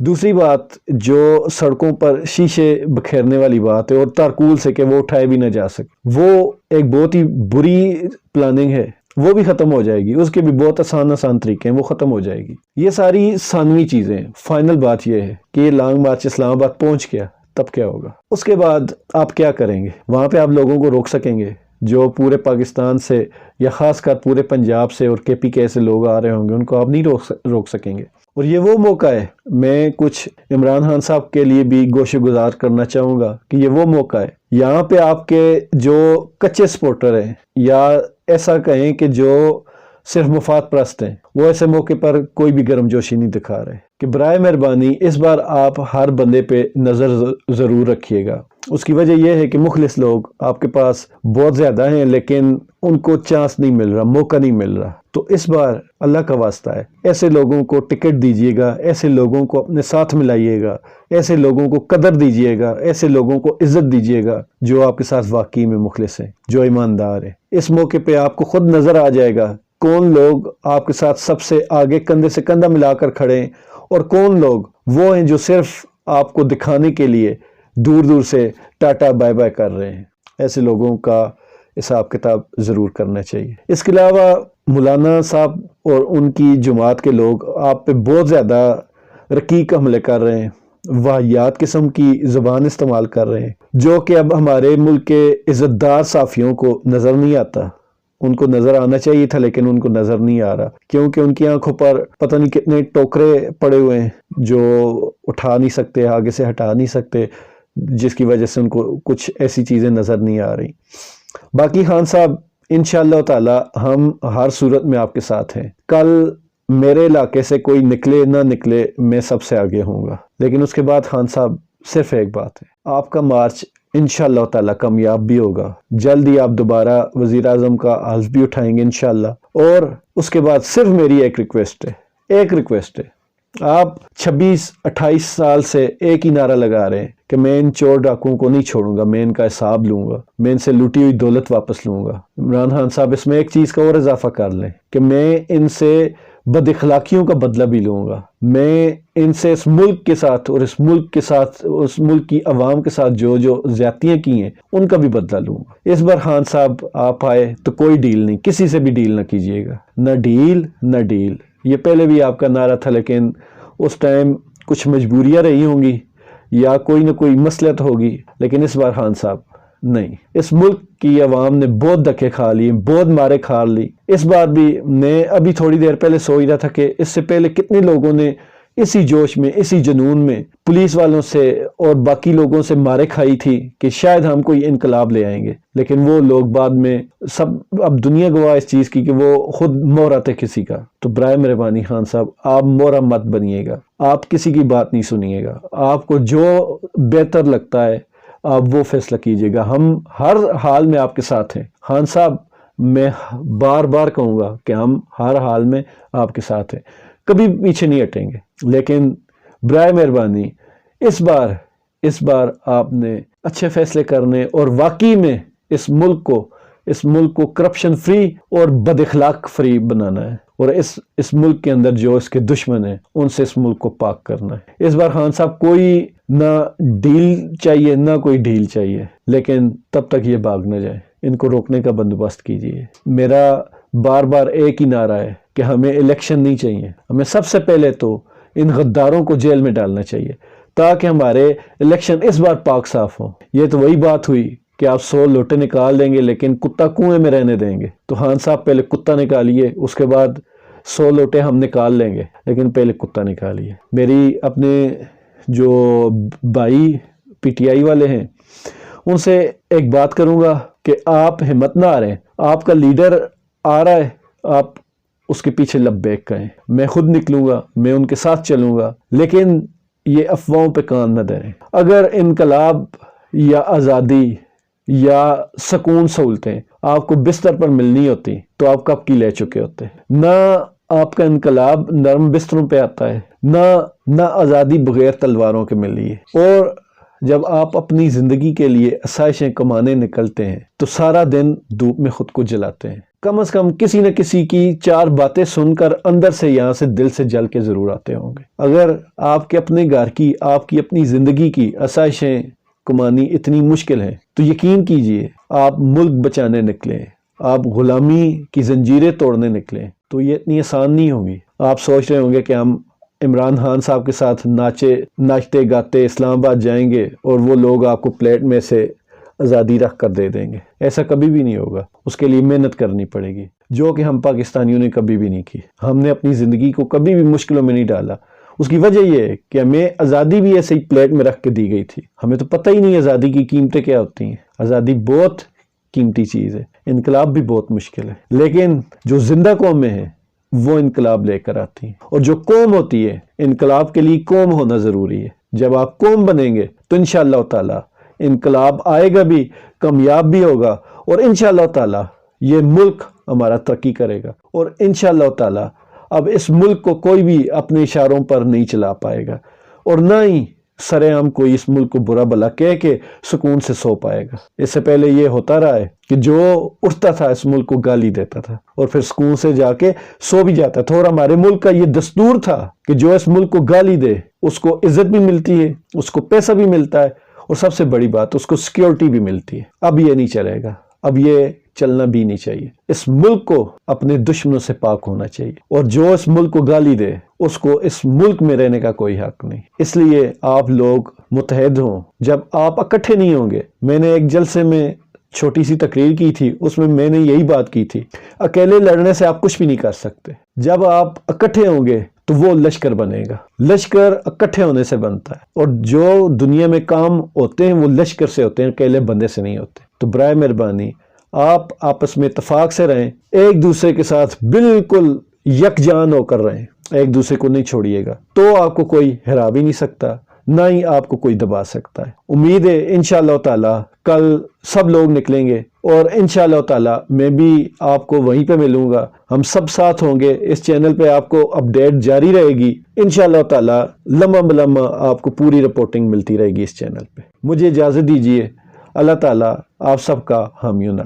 دوسری بات جو سڑکوں پر شیشے بکھیرنے والی بات ہے اور تارکول سے کہ وہ اٹھائے بھی نہ جا سکے، وہ ایک بہت ہی بری پلاننگ ہے، وہ بھی ختم ہو جائے گی، اس کے بھی بہت آسان طریقے ہیں، وہ ختم ہو جائے گی۔ یہ ساری ثانوی چیزیں، فائنل بات یہ ہے کہ یہ لانگ مارچ اسلام آباد پہنچ گیا، تب کیا ہوگا؟ اس کے بعد آپ کیا کریں گے؟ وہاں پہ آپ لوگوں کو روک سکیں گے جو پورے پاکستان سے یا خاص کر پورے پنجاب سے اور KPK سے لوگ آ رہے ہوں گے، ان کو آپ نہیں روک سکیں گے۔ اور یہ وہ موقع ہے، میں کچھ عمران خان صاحب کے لیے بھی گوشہ گزار کرنا چاہوں گا کہ یہ وہ موقع ہے، یہاں پہ آپ کے جو کچے سپورٹر ہیں یا ایسا کہیں کہ جو صرف مفاد پرست ہیں، وہ ایسے موقع پر کوئی بھی گرم جوشی نہیں دکھا رہے کہ برائے مہربانی اس بار آپ ہر بندے پہ نظر ضرور رکھیے گا۔ اس کی وجہ یہ ہے کہ مخلص لوگ آپ کے پاس بہت زیادہ ہیں، لیکن ان کو چانس نہیں مل رہا، موقع نہیں مل رہا۔ تو اس بار اللہ کا واسطہ ہے، ایسے لوگوں کو ٹکٹ دیجیے گا، ایسے لوگوں کو اپنے ساتھ ملائیے گا، ایسے لوگوں کو قدر دیجیے گا، ایسے لوگوں کو عزت دیجیے گا جو آپ کے ساتھ واقعی میں مخلص ہیں، جو ایماندار ہیں۔ اس موقع پہ آپ کو خود نظر آ جائے گا کون لوگ آپ کے ساتھ سب سے آگے کندھے سے کندھا ملا کر کھڑے ہیں اور کون لوگ وہ ہیں جو صرف آپ کو دکھانے کے لیے دور دور سے ٹاٹا بائے بائے کر رہے ہیں۔ ایسے لوگوں کا حساب کتاب ضرور کرنا چاہیے۔ اس کے علاوہ مولانا صاحب اور ان کی جماعت کے لوگ آپ پہ بہت زیادہ رقیق حملے کر رہے ہیں، واہیات قسم کی زبان استعمال کر رہے ہیں، جو کہ اب ہمارے ملک کے عزت دار صحافیوں کو نظر نہیں آتا۔ ان کو نظر آنا چاہیے تھا لیکن ان کو نظر نہیں آ رہا، کیونکہ ان کی آنکھوں پر پتہ نہیں کتنے ٹوکرے پڑے ہوئے ہیں جو اٹھا نہیں سکتے، آگے سے ہٹا نہیں سکتے، جس کی وجہ سے ان کو کچھ ایسی چیزیں نظر نہیں آ رہی۔ باقی خان صاحب انشاءاللہ تعالی ہم ہر صورت میں آپ کے ساتھ ہیں۔ کل میرے علاقے سے کوئی نکلے نہ نکلے، میں سب سے آگے ہوں گا، لیکن اس کے بعد خان صاحب صرف ایک بات ہے، آپ کا مارچ انشاءاللہ تعالی کامیاب بھی ہوگا، جلد ہی آپ دوبارہ وزیر اعظم کا حلف بھی اٹھائیں گے انشاءاللہ۔ اور اس کے بعد صرف میری ایک ریکویسٹ ہے، آپ 26-28 سال سے ایک ہی نعرہ لگا رہے ہیں کہ میں ان چور ڈاکوؤں کو نہیں چھوڑوں گا، میں ان کا حساب لوں گا، میں ان سے لوٹی ہوئی دولت واپس لوں گا۔ عمران خان صاحب اس میں ایک چیز کا اور اضافہ کر لیں کہ میں ان سے بد اخلاقیوں کا بدلہ بھی لوں گا، میں ان سے اس ملک کے ساتھ اور اس ملک کی عوام کے ساتھ جو زیادتیاں کی ہیں ان کا بھی بدلہ لوں گا۔ اس بار خان صاحب آپ آئے تو کوئی ڈیل نہیں، کسی سے بھی ڈیل نہ کیجیے گا، نہ ڈیل۔ یہ پہلے بھی آپ کا نعرہ تھا، لیکن اس ٹائم کچھ مجبوریاں رہی ہوں گی یا کوئی نہ کوئی مصلحت ہوگی، لیکن اس بار خان صاحب نہیں۔ اس ملک کی عوام نے بہت دھکے کھا لیے، بہت مارے کھا لی۔ اس بار بھی میں ابھی تھوڑی دیر پہلے سوچ رہا تھا کہ اس سے پہلے کتنے لوگوں نے اسی جوش میں، اسی جنون میں پولیس والوں سے اور باقی لوگوں سے مارے کھائی تھی کہ شاید ہم کوئی انقلاب لے آئیں گے، لیکن وہ لوگ بعد میں سب، اب دنیا گواہ اس چیز کی کہ وہ خود مورا تھے کسی کا۔ تو برائے مہربانی خان صاحب آپ مورا مت بنیے گا، آپ کسی کی بات نہیں سنیے گا، آپ کو جو بہتر لگتا ہے آپ وہ فیصلہ کیجیے گا، ہم ہر حال میں آپ کے ساتھ ہیں۔ خان صاحب میں بار بار کہوں گا کہ ہم ہر حال میں آپ کے ساتھ ہیں، کبھی پیچھے نہیں ہٹیں گے، لیکن برائے مہربانی اس بار آپ نے اچھے فیصلے کرنے اور واقعی میں اس ملک کو کرپشن فری اور بد اخلاق فری بنانا ہے، اور اس ملک کے اندر جو اس کے دشمن ہیں ان سے اس ملک کو پاک کرنا ہے۔ اس بار خان صاحب کوئی نہ ڈیل چاہیے نہ کوئی ڈھیل چاہیے، لیکن تب تک یہ بھاگ نہ جائیں، ان کو روکنے کا بندوبست کیجیے۔ میرا بار بار ایک ہی نعرہ ہے کہ ہمیں الیکشن نہیں چاہیے، ہمیں سب سے پہلے تو ان غداروں کو جیل میں ڈالنا چاہیے تاکہ ہمارے الیکشن اس بار پاک صاف ہوں۔ یہ تو وہی بات ہوئی کہ آپ 100 لوٹے نکال دیں گے لیکن کتا کنویں میں رہنے دیں گے، تو خان صاحب پہلے کتا نکالیے، اس کے بعد 100 لوٹے ہم نکال لیں گے، لیکن پہلے کتا نکالیے۔ میری اپنے جو بھائی PTI والے ہیں ان سے ایک بات کروں گا کہ آپ ہمت نہ ہاریں، آپ کا لیڈر آ رہا ہے، آپ اس کے پیچھے لبیک کہیں، میں خود نکلوں گا، میں ان کے ساتھ چلوں گا، لیکن یہ افواہوں پہ کان نہ دھریں۔ اگر انقلاب یا آزادی یا سکون سہولتیں آپ کو بستر پر ملنی ہوتی تو آپ کب کی لے چکے ہوتے۔ نہ آپ کا انقلاب نرم بستروں پہ آتا ہے، نہ آزادی بغیر تلواروں کے ملی ہے۔ اور جب آپ اپنی زندگی کے لیے آسائشیں کمانے نکلتے ہیں تو سارا دن دھوپ میں خود کو جلاتے ہیں، کم از کم کسی نہ کسی کی 4 باتیں سن کر اندر سے یہاں سے دل سے جل کے ضرور آتے ہوں گے۔ اگر آپ کے اپنے گھر کی، آپ کی اپنی زندگی کی آسائشیں کمانی اتنی مشکل ہیں تو یقین کیجئے آپ ملک بچانے نکلیں، آپ غلامی کی زنجیریں توڑنے نکلیں تو یہ اتنی آسان نہیں ہوگی۔ آپ سوچ رہے ہوں گے کہ ہم عمران خان صاحب کے ساتھ ناچتے گاتے اسلام آباد جائیں گے اور وہ لوگ آپ کو پلیٹ میں سے آزادی رکھ کر دے دیں گے، ایسا کبھی بھی نہیں ہوگا۔ اس کے لیے محنت کرنی پڑے گی، جو کہ ہم پاکستانیوں نے کبھی بھی نہیں کی۔ ہم نے اپنی زندگی کو کبھی بھی مشکلوں میں نہیں ڈالا۔ اس کی وجہ یہ ہے کہ ہمیں آزادی بھی ایسے ہی پلیٹ میں رکھ کے دی گئی تھی، ہمیں تو پتہ ہی نہیں آزادی کی قیمتیں کیا ہوتی ہیں۔ آزادی بہت قیمتی چیز ہے، انقلاب بھی بہت مشکل ہے، لیکن جو زندہ قومیں ہیں وہ انقلاب لے کر آتی ہیں، اور جو قوم ہوتی ہے انقلاب کے لیے قوم ہونا ضروری ہے۔ جب آپ قوم بنیں گے تو انشاءاللہ تعالی انقلاب آئے گا بھی، کامیاب بھی ہوگا، اور انشاءاللہ تعالی یہ ملک ہمارا ترقی کرے گا، اور انشاءاللہ تعالی اب اس ملک کو کوئی بھی اپنے اشاروں پر نہیں چلا پائے گا، اور نہ ہی سر عام کوئی اس ملک کو برا بھلا کہہ کے سکون سے سو پائے گا۔ اس سے پہلے یہ ہوتا رہا ہے کہ جو اٹھتا تھا اس ملک کو گالی دیتا تھا اور پھر سکون سے جا کے سو بھی جاتا تھا، اور ہمارے ملک کا یہ دستور تھا کہ جو اس ملک کو گالی دے اس کو عزت بھی ملتی ہے، اس کو پیسہ بھی ملتا ہے، اور سب سے بڑی بات اس کو سیکیورٹی بھی ملتی ہے۔ اب یہ نہیں چلے گا، اب یہ چلنا بھی نہیں چاہیے۔ اس ملک کو اپنے دشمنوں سے پاک ہونا چاہیے، اور جو اس ملک کو گالی دے اس کو اس ملک میں رہنے کا کوئی حق نہیں۔ اس لیے آپ لوگ متحد ہوں۔ جب آپ اکٹھے نہیں ہوں گے، میں نے ایک جلسے میں چھوٹی سی تقریر کی تھی، اس میں نے یہی بات کی تھی، اکیلے لڑنے سے آپ کچھ بھی نہیں کر سکتے۔ جب آپ اکٹھے ہوں گے تو وہ لشکر بنے گا۔ لشکر اکٹھے ہونے سے بنتا ہے، اور جو دنیا میں کام ہوتے ہیں وہ لشکر سے ہوتے ہیں، اکیلے بندے سے نہیں ہوتے۔ تو برائے مہربانی آپ آپس میں اتفاق سے رہیں، ایک دوسرے کے ساتھ بالکل یکجان ہو کر رہیں، ایک دوسرے کو نہیں چھوڑیے گا، تو آپ کو کوئی ہرا بھی نہیں سکتا، نہ ہی آپ کو کوئی دبا سکتا ہے۔ امید ہے انشاءاللہ تعالی کل سب لوگ نکلیں گے، اور انشاءاللہ تعالی میں بھی آپ کو وہیں پہ ملوں گا، ہم سب ساتھ ہوں گے۔ اس چینل پہ آپ کو اپڈیٹ جاری رہے گی، انشاءاللہ تعالی لمحہ بلمحہ آپ کو پوری رپورٹنگ ملتی رہے گی اس چینل پہ۔ مجھے اجازت دیجیے، اللہ تعالی آپ سب کا حامی و ناصر۔